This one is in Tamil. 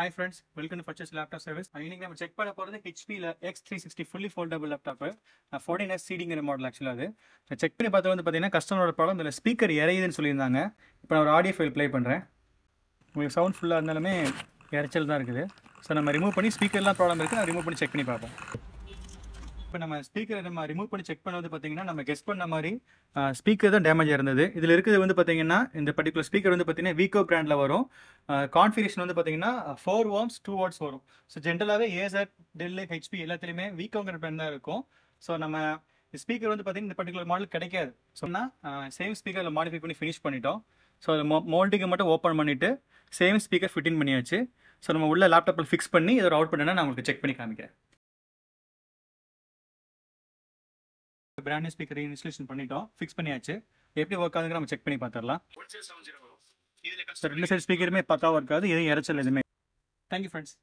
Hi friends, welcome to Purchase Laptop Service. இன்னைக்கு நம்ம செக் பண்ண போறது HP X360 fully foldable laptop 14S seating model ஆக்சுவலா அது. செக் பண்ணி பார்த்தா வந்து பாத்தீங்கன்னா கஸ்டமரோட ப்ராப்ளம் இதுல ஸ்பீக்கர் எரையுதுன்னு சொல்லியிருந்தாங்க. இப்போ நான் ஒரு ஆடியோ ஃபைல் ப்ளே பண்றேன். உங்களுக்கு சவுண்ட் ஃபுல்லா இருந்தாலுமே எரைச்சல் தான் இருக்குது. ஸோ நம்ம ரிமூவ் பண்ணி ஸ்பீக்கர்லாம் ப்ராப்ளம் இருக்கு, நான் ரிமூவ் பண்ணி செக் பண்ணி பார்ப்போம். இப்போ நம்ம ஸ்பீக்கரை நம்ம ரிமூவ் பண்ணி செக் பண்ணது பார்த்தீங்கன்னா நம்ம கெஸ் பண்ண மாதிரி ஸ்பீக்கர் தான் டேமேஜ் இருந்தது. இதில் இருக்கிறது வந்து பார்த்தீங்கன்னா இந்த பர்டிகுலர் ஸ்பீக்கர் வந்து பார்த்தீங்கன்னா வீக்கோ பிராண்டில் வரும். கான்ஃபிகரேஷன் வந்து பார்த்தீங்கன்னா 4 ohms 2 watts வரும். ஸோ ஜென்ரலாகவே ஏசர் டெல்லு ஹெச்பி எல்லாத்துலேயுமே வீக்கோங்கிற பிராண்ட் தான் இருக்கும். ஸோ நம்ம ஸ்பீக்கர் வந்து பார்த்தீங்கன்னா இந்த பர்டிகுலர் மாடல் கிடைக்காது. சொன்னால் சேம் ஸ்பீக்கரில் மாடிஃபை பண்ணி ஃபினிஷ் பண்ணிட்டோம். ஸோ அது மோல்டிங்கை மட்டும் ஓப்பன் பண்ணிவிட்டு சேம் ஸ்பீக்கர் ஃபிட்டிங் பண்ணியாச்சு. ஸோ நம்ம உள்ள லேப்டாப்பில் ஃபிக்ஸ் பண்ணி இதோட அவுட் பண்ணா நான் உங்களுக்கு செக் பண்ணி காமிக்கிறேன். பிராண்ட் நியூ ஸ்பீக்கர் இன்ஸ்டாலேஷன் பண்ணிட்டோம், ஃபிக்ஸ் பண்ணியாச்சு. எப்படி ஒர்க் ஆகுதுங்க நம்ம செக் பண்ணி பார்த்துடலாம். ரெண்டு சைடு ஸ்பீக்கருமே பக்காவாக இருக்காது, எதுவும் இறைச்சல் எதுவுமே. Thank you friends.